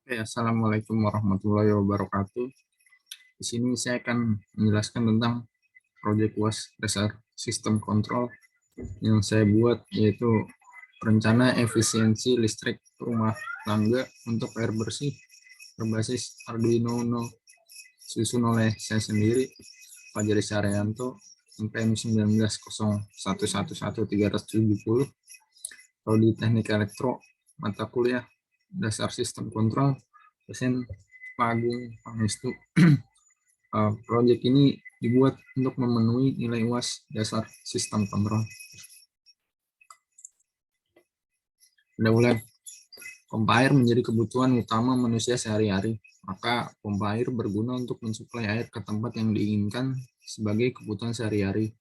Assalamualaikum warahmatullahi wabarakatuh. Di sini saya akan menjelaskan tentang proyek UAS dasar sistem kontrol yang saya buat, yaitu rencana efisiensi listrik rumah tangga untuk air bersih berbasis Arduino Uno, disusun oleh saya sendiri, Fajar Saryanto, NPM 1901111370, Prodi Teknik Elektro, mata kuliah dasar sistem kontrol, dosen Pak Agung Pangestu. Proyek ini dibuat untuk memenuhi nilai UAS dasar sistem kontrol. Mudah-mudahan pompa air menjadi kebutuhan utama manusia sehari-hari. Maka pompa air berguna untuk mensuplai air ke tempat yang diinginkan sebagai kebutuhan sehari-hari.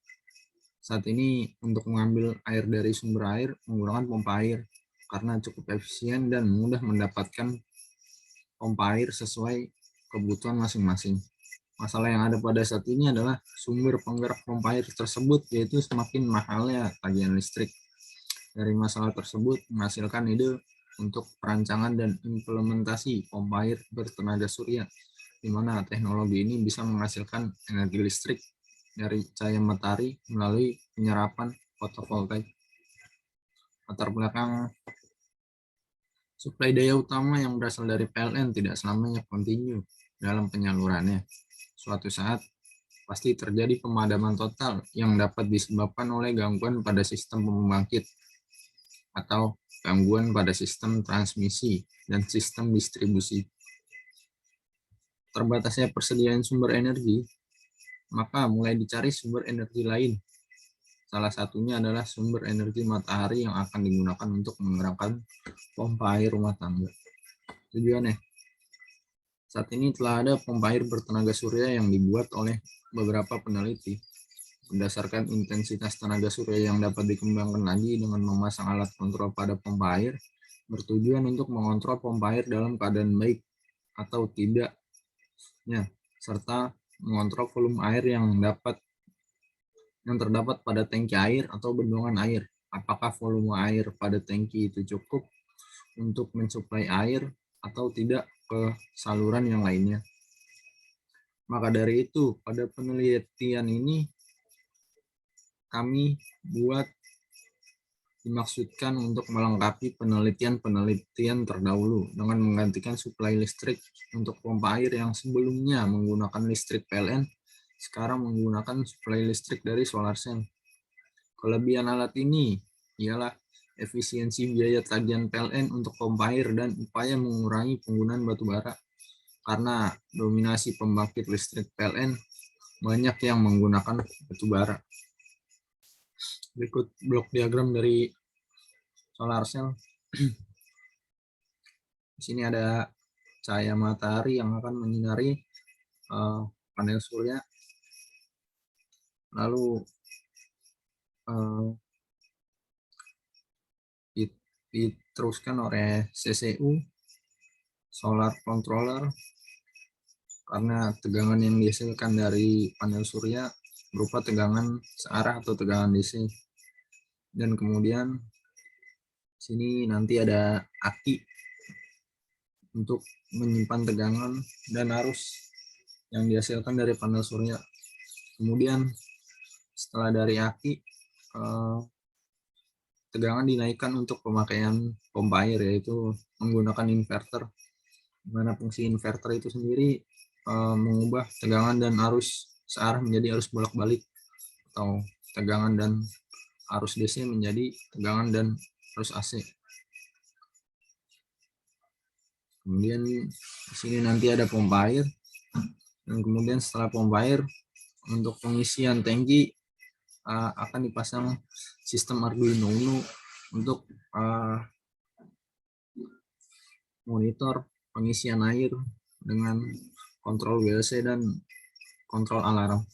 Saat ini untuk mengambil air dari sumber air menggunakan pompa air karena cukup efisien dan mudah mendapatkan pompa air sesuai kebutuhan masing-masing. Masalah yang ada pada saat ini adalah sumber penggerak pompa air tersebut, yaitu semakin mahalnya tagihan listrik. Dari masalah tersebut menghasilkan ide untuk perancangan dan implementasi pompa air bertenaga surya, di mana teknologi ini bisa menghasilkan energi listrik dari cahaya matahari melalui penyerapan fotovoltaik. Latar belakang suplai daya utama yang berasal dari PLN tidak selamanya kontinu dalam penyalurannya. Suatu saat pasti terjadi pemadaman total yang dapat disebabkan oleh gangguan pada sistem pembangkit atau gangguan pada sistem transmisi dan sistem distribusi. Terbatasnya persediaan sumber energi, maka mulai dicari sumber energi lain. Salah satunya adalah sumber energi matahari yang akan digunakan untuk menggerakkan pompa air rumah tangga. Tujuannya, saat ini telah ada pompa air bertenaga surya yang dibuat oleh beberapa peneliti. Berdasarkan intensitas tenaga surya yang dapat dikembangkan lagi dengan memasang alat kontrol pada pompa air, bertujuan untuk mengontrol pompa air dalam keadaan baik atau tidaknya, serta mengontrol volume air yang terdapat pada tangki air atau bendungan air. Apakah volume air pada tangki itu cukup untuk mensuplai air atau tidak ke saluran yang lainnya. Maka dari itu, pada penelitian ini kami buat dimaksudkan untuk melengkapi penelitian-penelitian terdahulu dengan menggantikan suplai listrik untuk pompa air yang sebelumnya menggunakan listrik PLN, sekarang menggunakan suplai listrik dari solar cell. Kelebihan alat ini ialah efisiensi biaya tagihan PLN untuk pompa air dan upaya mengurangi penggunaan batu bara, karena dominasi pembangkit listrik PLN banyak yang menggunakan batu bara. Berikut blok diagram dari solar cell. Di sini ada cahaya matahari yang akan menyinari panel surya, lalu diteruskan oleh CCU solar controller, karena tegangan yang dihasilkan dari panel surya berupa tegangan searah atau tegangan DC. Dan kemudian sini nanti ada aki untuk menyimpan tegangan dan arus yang dihasilkan dari panel surya. Kemudian setelah dari aki, tegangan dinaikkan untuk pemakaian pompa air, yaitu menggunakan inverter, di mana fungsi inverter itu sendiri mengubah tegangan dan arus searah menjadi arus bolak-balik, atau tegangan dan arus DC menjadi tegangan dan arus AC. Kemudian di sini nanti ada pompa air, dan kemudian setelah pompa air untuk pengisian tangki akan dipasang sistem Arduino Uno untuk monitor pengisian air dengan kontrol WLC dan kontrol alarm.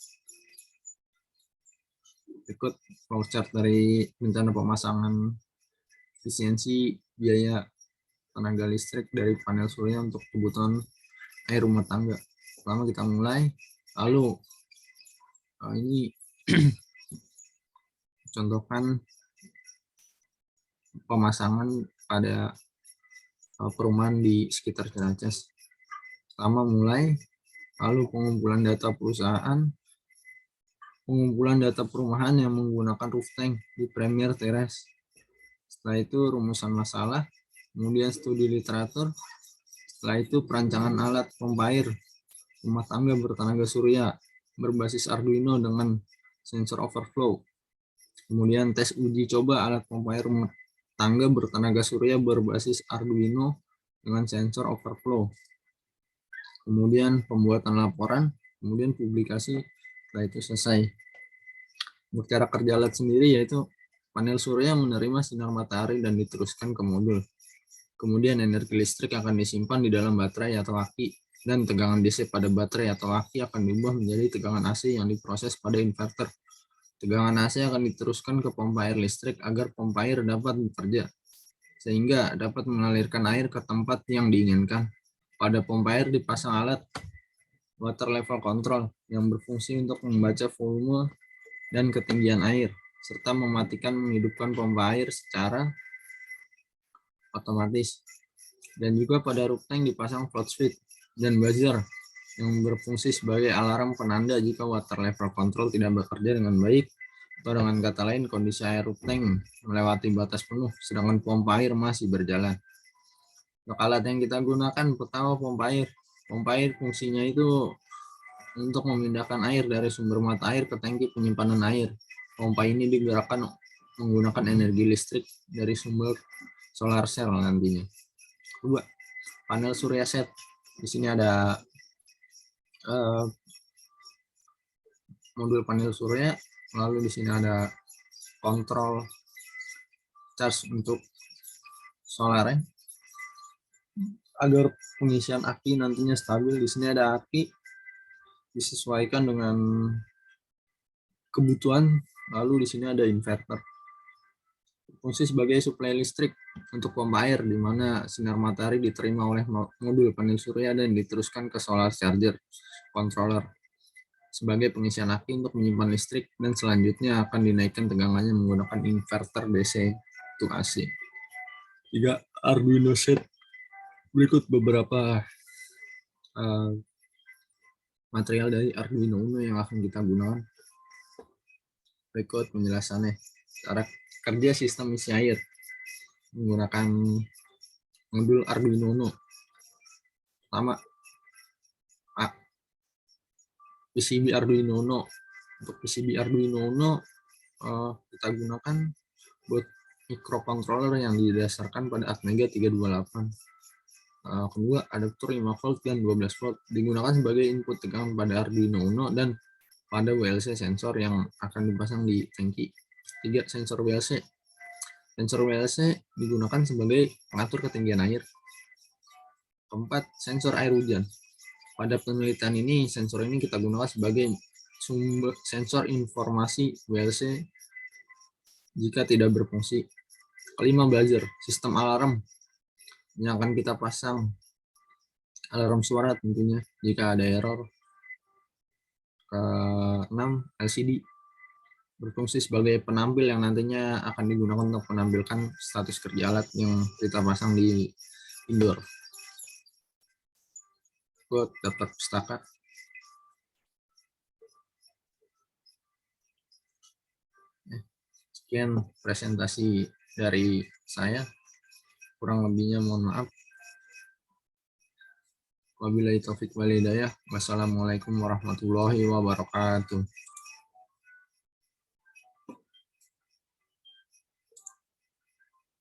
Berikut flowchart dari rencana pemasangan efisiensi biaya tenaga listrik dari panel surya untuk kebutuhan air rumah tangga. Pertama kita mulai, lalu ini contohkan pemasangan pada perumahan di sekitar Ciracas. Pertama mulai, lalu pengumpulan data perusahaan, pengumpulan data perumahan yang menggunakan roof tank di Premier Terrace. Setelah itu rumusan masalah, kemudian studi literatur, setelah itu perancangan alat pompa air rumah tangga bertenaga surya berbasis Arduino dengan sensor overflow. Kemudian tes uji coba alat pompa air rumah tangga bertenaga surya berbasis Arduino dengan sensor overflow. Kemudian pembuatan laporan, kemudian publikasi, setelah itu selesai. Untuk cara kerja alat sendiri yaitu panel surya menerima sinar matahari dan diteruskan ke modul. Kemudian energi listrik akan disimpan di dalam baterai atau aki, dan tegangan DC pada baterai atau aki akan diubah menjadi tegangan AC yang diproses pada inverter. Tegangan AC akan diteruskan ke pompa air listrik agar pompa air dapat bekerja, sehingga dapat mengalirkan air ke tempat yang diinginkan. Pada pompa air dipasang alat water level control yang berfungsi untuk membaca volume dan ketinggian air, serta mematikan menghidupkan pompa air secara otomatis. Dan juga pada roof tank dipasang float switch dan buzzer yang berfungsi sebagai alarm penanda jika water level control tidak bekerja dengan baik, atau dengan kata lain kondisi air roof tank melewati batas penuh sedangkan pompa air masih berjalan. Untuk alat yang kita gunakan, pertama pompa air. Pompa air fungsinya itu untuk memindahkan air dari sumber mata air ke tangki penyimpanan air. Pompa ini digerakkan menggunakan energi listrik dari sumber solar cell nantinya. Kedua, panel surya set. Di sini ada modul panel surya, lalu di sini ada kontrol charge untuk solar ya. Agar pengisian aki nantinya stabil, di sini ada aki disesuaikan dengan kebutuhan, lalu di sini ada inverter. Fungsi sebagai suplai listrik untuk pompa air, di mana sinar matahari diterima oleh modul panel surya dan diteruskan ke solar charger controller sebagai pengisian aki untuk menyimpan listrik, dan selanjutnya akan dinaikkan tegangannya menggunakan inverter DC to AC. 3. Arduino set. Berikut beberapa material dari Arduino Uno yang akan kita gunakan. Berikut penjelasannya. Cara kerja sistem isi air menggunakan modul Arduino Uno. Pertama, PCB Arduino Uno. Untuk PCB Arduino Uno kita gunakan buat microcontroller yang didasarkan pada Atmega 328. Kedua, adaptor 5 volt dan 12 volt digunakan sebagai input tegangan pada Arduino Uno dan pada WLC sensor yang akan dipasang di tangki. 3. Sensor WLC. Sensor WLC digunakan sebagai pengatur ketinggian air. 4. Sensor air hujan. Pada penelitian ini, sensor ini kita gunakan sebagai sumber sensor informasi WLC jika tidak berfungsi. 5. Buzzer, sistem alarm yang akan kita pasang alarm suara tentunya jika ada error. 6. LCD berfungsi sebagai penampil yang nantinya akan digunakan untuk menampilkan status kerja alat yang kita pasang di indoor. Buat daftar pustaka. Sekian presentasi dari saya. Kurang lebihnya mohon maaf. Wabillahi taufik wal hidayah. Wassalamualaikum warahmatullahi wabarakatuh.